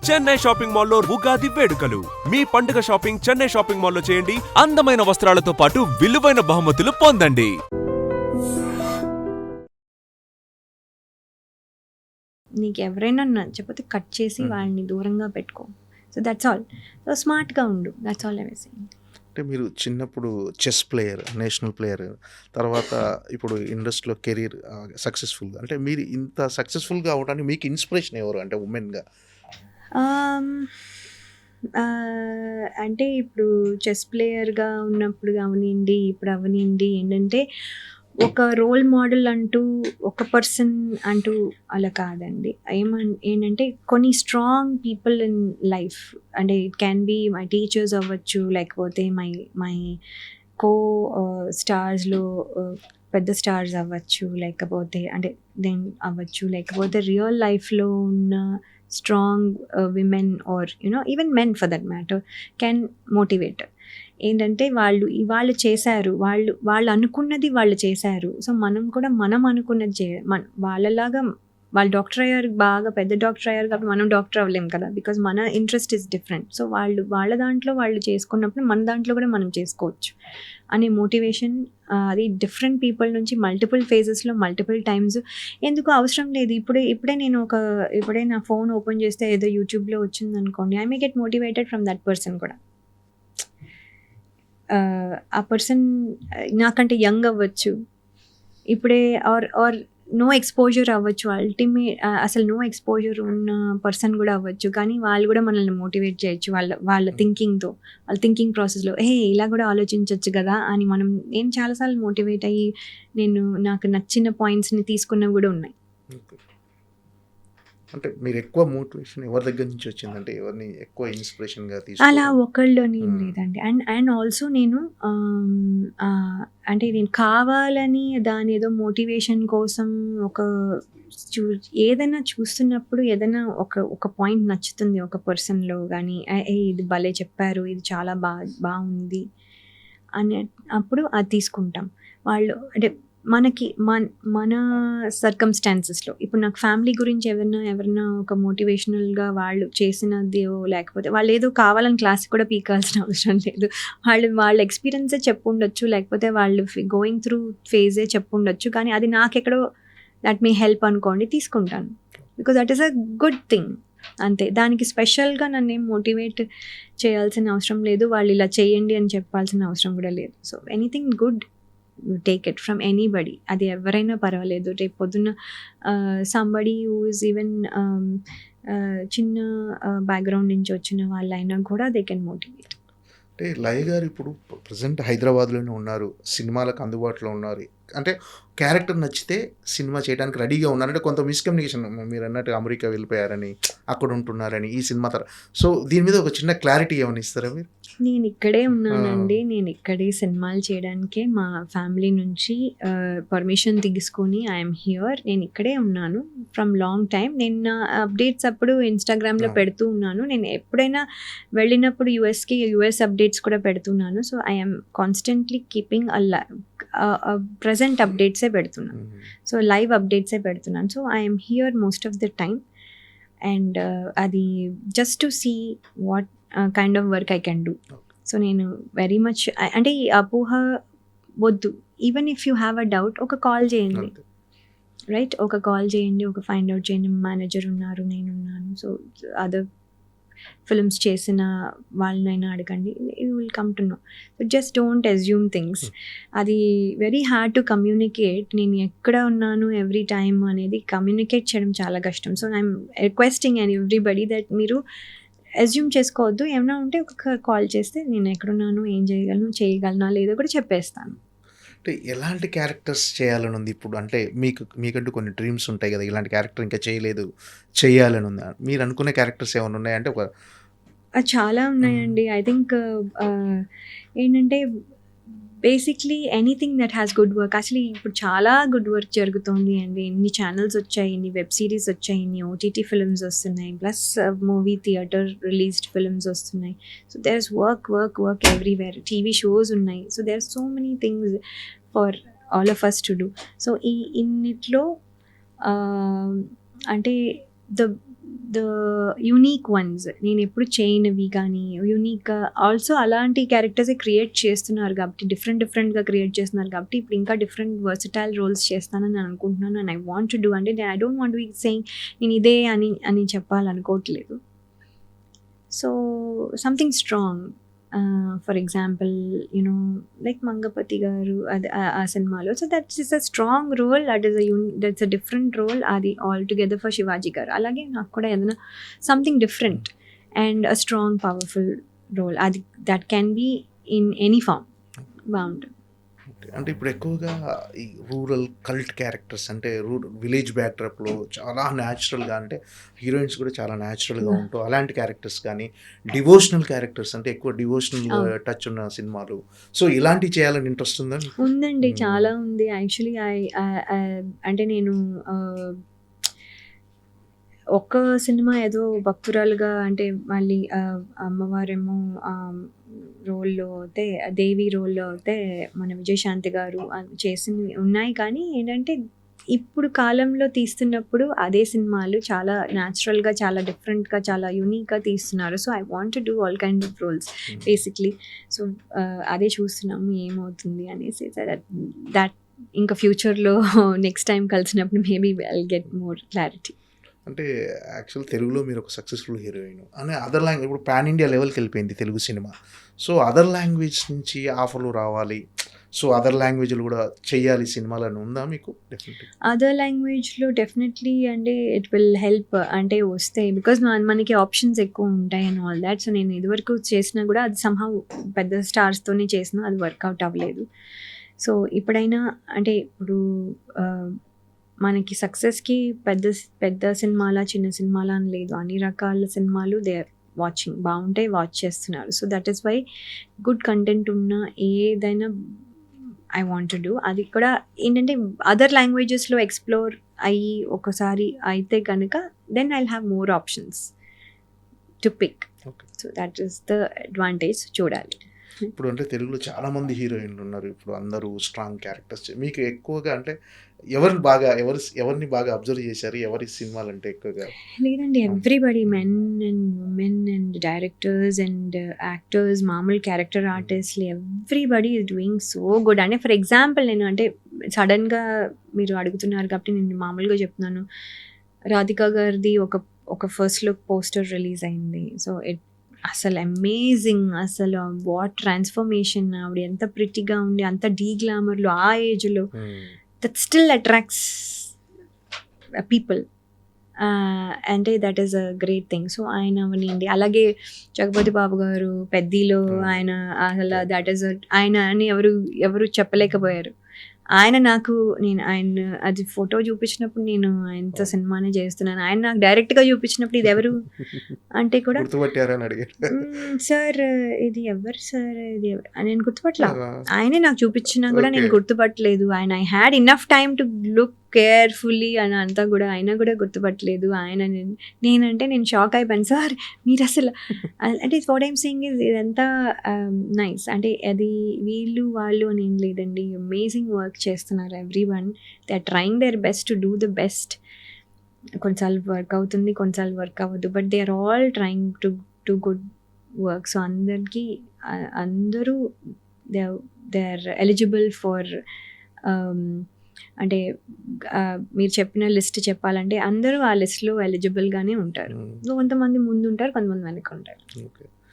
Chennai shopping మాల్లో ఉగాది వేడుకలు. మీ పండుగ షాపింగ్ చెన్నై షాపింగ్ మాల్లో చేయండి. అందమైన వస్త్రాలతో పాటు విలువైన బహుమతులు పొందండి. నీకు ఎవరైనా నచ్చకపోతే కట్ చేసి వాళ్ళని దూరంగా పెట్టుకో. So that's all. సో స్మార్ట్గా ఉండు, that's all I was saying. అంటే మీరు చిన్నప్పుడు చెస్ ప్లేయర్, నేషనల్ ప్లేయర్, తర్వాత ఇప్పుడు ఇండస్ట్రీలో కెరీర్ సక్సెస్ఫుల్గా, అంటే మీరు ఇంత సక్సెస్ఫుల్గా అవడానికి మీకు ఇన్స్పిరేషన్ ఎవరు అంటే ఉమెన్గా? అంటే ఇప్పుడు చెస్ ప్లేయర్గా ఉన్నప్పుడు అవనివ్వండి, ఇప్పుడు అవనివ్వండి, ఏంటంటే ఒక రోల్ మోడల్ అంటూ ఒక పర్సన్ అంటూ అలా కాదండి. ఏంటంటే కొన్ని స్ట్రాంగ్ పీపుల్ ఇన్ లైఫ్, అంటే it can be my teachers అవ్వచ్చు, లేకపోతే మై కో స్టార్స్లో పెద్ద స్టార్స్ అవ్వచ్చు, లేకపోతే అంటే దెన్ అవ్వచ్చు, లేకపోతే రియల్ లైఫ్లో ఉన్న strong women or even men for that matter can motivate. ఏంటంటే వాళ్ళు చేశారు, వాళ్ళు అనుకున్నది వాళ్ళు చేశారు. సో మనం కూడా మనం అనుకున్నది వాళ్ళలాగా వాళ్ళు డాక్టర్ అయ్యారు, బాగా పెద్ద డాక్టర్ అయ్యారు కాబట్టి మనం డాక్టర్ అవ్వలేము కదా, బికాజ్ మన ఇంట్రెస్ట్ ఇస్ డిఫరెంట్. సో వాళ్ళ దాంట్లో వాళ్ళు చేసుకున్నప్పుడు మన దాంట్లో కూడా మనం చేసుకోవచ్చు అనే మోటివేషన్, అది డిఫరెంట్ పీపుల్ నుంచి మల్టిపుల్ ఫేజెస్లో మల్టిపుల్ టైమ్స్. ఎందుకు అవసరం లేదు, ఇప్పుడే నా ఫోన్ ఓపెన్ చేస్తే ఏదో యూట్యూబ్లో వచ్చింది అనుకోండి, I may get motivated from that person కూడా. ఆ పర్సన్ నాకంటే యంగ్ అవ్వచ్చు, ఇప్పుడే ఆర్ నో ఎక్స్పోజర్ అవ్వచ్చు, అసలు నో ఎక్స్పోజర్ ఉన్న పర్సన్ కూడా అవ్వచ్చు, కానీ వాళ్ళు కూడా మనల్ని మోటివేట్ చేయొచ్చు వాళ్ళ థింకింగ్తో, వాళ్ళ థింకింగ్ ప్రాసెస్లో ఇలా కూడా ఆలోచించవచ్చు కదా అని. నేను చాలాసార్లు మోటివేట్ అయ్యి నాకు నచ్చిన పాయింట్స్ని తీసుకున్నవి కూడా ఉన్నాయి. అంటే మీరు ఎక్కువ మోటివేషన్ ఎవరి దగ్గర నుంచి వచ్చిందంటే, ఎవరిని ఎక్కువ ఇన్స్పిరేషన్గా అలా ఒకళ్ళని లేదండి. అండ్ ఆల్సో నేను కావాలని దాని ఏదో మోటివేషన్ కోసం ఏదైనా చూస్తున్నప్పుడు ఏదైనా ఒక పాయింట్ నచ్చుతుంది ఒక పర్సన్లో కానీ, ఇది భలే చెప్పారు, ఇది చాలా బాగుంది అని అప్పుడు అది తీసుకుంటాం. వాళ్ళు అంటే మనకి మన సర్కమ్స్టాన్సెస్లో ఇప్పుడు నాకు ఫ్యామిలీ గురించి ఎవరైనా ఒక మోటివేషనల్గా వాళ్ళు చేసినది, లేకపోతే వాళ్ళు ఏదో కావాలని క్లాస్ కూడా పీకాల్సిన అవసరం లేదు, వాళ్ళ ఎక్స్పీరియన్సే చెప్పుండొచ్చు, లేకపోతే వాళ్ళు గోయింగ్ త్రూ ఫేజే చెప్పుండొచ్చు, కానీ అది నాకెక్కడో దట్ మే హెల్ప్ అనుకోండి, తీసుకుంటాను. Because that is a good thing అంతే. దానికి స్పెషల్గా నన్ను ఏం మోటివేట్ చేయాల్సిన అవసరం లేదు, వాళ్ళు ఇలా చేయండి అని చెప్పాల్సిన అవసరం కూడా లేదు. So anything good, take it from anybody, అది ఎవరైనా పర్వాలేదు. రేపు పొద్దున్న సంబడి హూ ఇస్ ఈవెన్ చిన్న బ్యాక్గ్రౌండ్ నుంచి వచ్చిన వాళ్ళైనా కూడా దే కెన్ మోటివేట్. అంటే లయ గారు ఇప్పుడు ప్రజెంట్ హైదరాబాద్లోనే ఉన్నారు, సినిమాలకు అందుబాటులో ఉన్నారు, అంటే క్యారెక్టర్ నచ్చితే సినిమా చేయడానికి రెడీగా ఉన్నారంటే కొంత మిస్కమ్యూనికేషన్, మీరు అన్నట్టు అమెరికా వెళ్ళిపోయారని, అక్కడ ఉంటున్నారని ఈ సినిమా సో దీని మీద ఒక చిన్న క్లారిటీ ఏమైనా ఇస్తారా మీరు? నేను ఇక్కడే ఉన్నానండి, నేను ఇక్కడే సినిమాలు చేయడానికే మా ఫ్యామిలీ నుంచి పర్మిషన్ తీసుకొని ఐఎమ్ హియర్, నేను ఇక్కడే ఉన్నాను ఫ్రమ్ లాంగ్ టైమ్. నేను నా అప్డేట్స్ అప్పుడు ఇన్స్టాగ్రామ్లో పెడుతూ ఉన్నాను, నేను ఎప్పుడైనా వెళ్ళినప్పుడు యుఎస్ అప్డేట్స్ కూడా పెడుతున్నాను. So I'm constantly keeping present అప్డేట్సే పెడుతున్నాను, సో లైవ్ అప్డేట్సే పెడుతున్నాను. So I'm here most of the time, and అది just to see what kind of work I can do. So నేను వెరీ మచ్ అంటే ఈ అపోహ వద్దు. Even if you have a doubt, ఒక కాల్ చేయండి, రైట్, ఒక కాల్ చేయండి, ఒక ఫైండ్ అవుట్ చేయండి, మేనేజర్ ఉన్నారు, నేనున్నాను, సో అదర్ ఫిల్మ్స్ చేసిన వాళ్ళనైనా అడగండి, you will come to know. So just don't assume things. అది వెరీ హార్డ్ టు కమ్యూనికేట్, నేను ఎక్కడ ఉన్నాను ఎవ్రీ టైమ్ అనేది కమ్యూనికేట్ చేయడం చాలా కష్టం. So I'm requesting and everybody that మీరు అజ్యూమ్ చేసుకోవద్దు, ఏమైనా ఉంటే ఒక కాల్ చేస్తే నేను ఎక్కడున్నాను, ఏం చేయగలనా లేదో కూడా చెప్పేస్తాను. అంటే ఎలాంటి క్యారెక్టర్స్ చేయాలని ఉంది ఇప్పుడు? అంటే మీకంటూ కొన్ని డ్రీమ్స్ ఉంటాయి కదా, ఇలాంటి క్యారెక్టర్ ఇంకా చేయాలని ఉందా? మీరు అనుకునే క్యారెక్టర్స్ ఏమైనా ఉన్నాయంటే? చాలా ఉన్నాయండి. ఐ థింక్ ఏంటంటే basically anything that has good work. అసలు ఇప్పుడు చాలా గుడ్ వర్క్ జరుగుతుంది అండి, ఎన్ని ఛానల్స్ వచ్చాయి, ఎన్ని వెబ్ సిరీస్ వచ్చాయి, ఎన్ని ఓటీటీ ఫిల్మ్స్ వస్తున్నాయి, plus movie theatre released films వస్తున్నాయి. So there is work everywhere, TV shows ఉన్నాయి. So there are so many things for all of us to do. So ఇన్నిట్లో అంటే ద ద యూనిక్ వన్స్, నేను ఎప్పుడు చేయనివి కానీ unique also అలాంటి క్యారెక్టర్సే create చేస్తున్నారు కాబట్టి డిఫరెంట్గా క్రియేట్ చేస్తున్నారు కాబట్టి ఇప్పుడు ఇంకా డిఫరెంట్ వర్సటైల్ రోల్స్ చేస్తానని నేను అనుకుంటున్నాను. And I want to do, అంటే I don't want be saying నేను ఇదే అని చెప్పాలనుకోవట్లేదు. So something strong, for example you know like Mangapathi గారు అది ఆ సినిమాలో. So that is a strong role, that's a different role, అది ఆల్ టుగెదర్ ఫర్ శివాజీ గారు. అలాగే నాకు కూడా ఏదైనా something different and a strong powerful role, అది that can be in any form, బాగుంటుంది. అంటే ఇప్పుడు ఎక్కువగా ఈ రూరల్ కల్ట్ క్యారెక్టర్స్ అంటే విలేజ్ బ్యాక్డ్రాప్లో చాలా న్యాచురల్గా, అంటే హీరోయిన్స్ కూడా చాలా న్యాచురల్గా ఉంటూ అలాంటి క్యారెక్టర్స్ కానీ, డివోషనల్ క్యారెక్టర్స్ అంటే ఎక్కువ డివోషనల్ టచ్ ఉన్న సినిమాలు, సో ఇలాంటివి చేయాలని ఇంట్రెస్ట్ ఉందా? ఉందండి, చాలా ఉంది యాక్చువల్లీ. అంటే నేను ఒక్క సినిమా ఏదో భక్తురాలుగా, అంటే మళ్ళీ అమ్మవారేమో రోల్లో అయితే, దేవి రోల్లో అయితే మన విజయశాంతి గారు చేసినవి ఉన్నాయి. కానీ ఏంటంటే ఇప్పుడు కాలంలో తీస్తున్నప్పుడు అదే సినిమాలు చాలా న్యాచురల్గా, చాలా డిఫరెంట్గా, చాలా యూనిక్గా తీస్తున్నారు. So I want to do all kind of roles basically. So అదే చూస్తున్నాము ఏమవుతుంది అనేసి. దట్ ఇంకా ఫ్యూచర్లో నెక్స్ట్ టైం కలిసినప్పుడు maybe I get more clarity. అంటే యాక్చువల్ తెలుగులో మీరు ఒక సక్సెస్ఫుల్ హీరోయిన్ అని అదర్ లాంగ్వేజ్, ఇప్పుడు పాన్ ఇండియా లెవెల్కి వెళ్ళిపోయింది తెలుగు సినిమా. సో అదర్ లాంగ్వేజ్ నుంచి ఆఫర్లు రావాలి, సో అదర్ లాంగ్వేజ్లు కూడా చెయ్యాలి సినిమాలని ఉందా మీకు? డెఫినెట్లీ అదర్ లాంగ్వేజ్లో డెఫినెట్లీ అంటే ఇట్ విల్ హెల్ప్, అంటే వస్తాయి బికాజ్ మనకి ఆప్షన్స్ ఎక్కువ ఉంటాయి అండ్ ఆల్ దాట్. సో నేను ఇదివరకు చేసినా కూడా అది సంహౌ పెద్ద స్టార్స్తోనే చేసినా అది వర్కౌట్ అవ్వలేదు. సో ఇప్పుడైనా అంటే ఇప్పుడు మనకి సక్సెస్కి పెద్ద సినిమాలా చిన్న సినిమాలా అని లేదు, అన్ని రకాల సినిమాలు దే ఆర్ వాచింగ్, బాగుంటాయి, వాచ్ చేస్తున్నారు. So that is why good content ఉన్న ఏదైనా ఐ వాంట్ టు డూ. అది కూడా ఏంటంటే అదర్ లాంగ్వేజెస్లో ఎక్స్ప్లోర్ అయ్యి ఒకసారి అయితే కనుక then I will have more options to pick. So that is the advantage, చూడాలి. ఇప్పుడు అంటే తెలుగులో చాలామంది హీరోయిన్లు ఉన్నారు, ఇప్పుడు అందరూ స్ట్రాంగ్ క్యారెక్టర్స్. మీకు ఎక్కువగా అంటే ఎవరిని బాగా అబ్జర్వ్ చేశారు? ఎవరి సినిమాలు అంటే ఎక్కువగా? లేదండి, everybody, men and women and directors and actors, మామూలు క్యారెక్టర్ ఆర్టిస్ట్లు, everybody is doing so good. అంటే ఫర్ ఎగ్జాంపుల్ నేను అంటే సడన్గా మీరు అడుగుతున్నారు కాబట్టి నేను మామూలుగా చెప్తున్నాను. రాధికా గారిది ఒక ఫస్ట్ లుక్ పోస్టర్ రిలీజ్ అయింది. సో అసలు అమేజింగ్, అసలు వాట్ ట్రాన్స్ఫర్మేషన్, ఆవిడ ఎంత ప్రిటీగా ఉండి అంత డీ గ్లామర్లో ఆ ఏజ్లో దట్ స్టిల్ అట్రాక్ట్స్ పీపుల్. అంటే that is a great thing. So ఆయన అవనండి, అలాగే జగపతి బాబు గారు పెద్దిలో ఆయన అసలు దట్ ఈస్ ఆయన అని ఎవరు చెప్పలేకపోయారు. ఆయన అది ఫోటో చూపించినప్పుడు నేను ఆయనతో సినిమానే చేస్తున్నాను, ఆయన నాకు డైరెక్ట్గా చూపించినప్పుడు ఇది ఎవరు అంటే కూడా సార్ ఇది ఎవరు సార్ ఇది నేను గుర్తుపట్టలా. ఆయనే నాకు చూపించినా కూడా నేను గుర్తుపట్టలేదు. ఆయన I had enough time to look carefully అని అంతా కూడా అయినా కూడా గుర్తుపట్టలేదు. ఆయన నేనంటే నేను షాక్ అయిపోయాను, సార్ మీరు అసలు అంటే వాట్ ఐమ్ సేయింగ్ ఇస్ ఇదంతా నైస్. అంటే అది వీళ్ళు వాళ్ళు అని ఏం లేదండి, అమేజింగ్ వర్క్ చేస్తున్నారు every one. They are trying their best to do the best. కొన్నిసార్లు వర్క్ అవుతుంది, కొన్నిసార్లు వర్క్ అవ్వదు, but they are all trying to do good work. So అందరూ దే ఆర్ ఎలిజిబుల్ ఫర్ అంటే మీరు చెప్పిన లిస్ట్ చెప్పాలంటే అందరూ ఆ లిస్ట్లో ఎలిజిబుల్గానే ఉంటారు. కొంతమంది ముందు ఉంటారు, కొంతమంది వెనక ఉంటారు.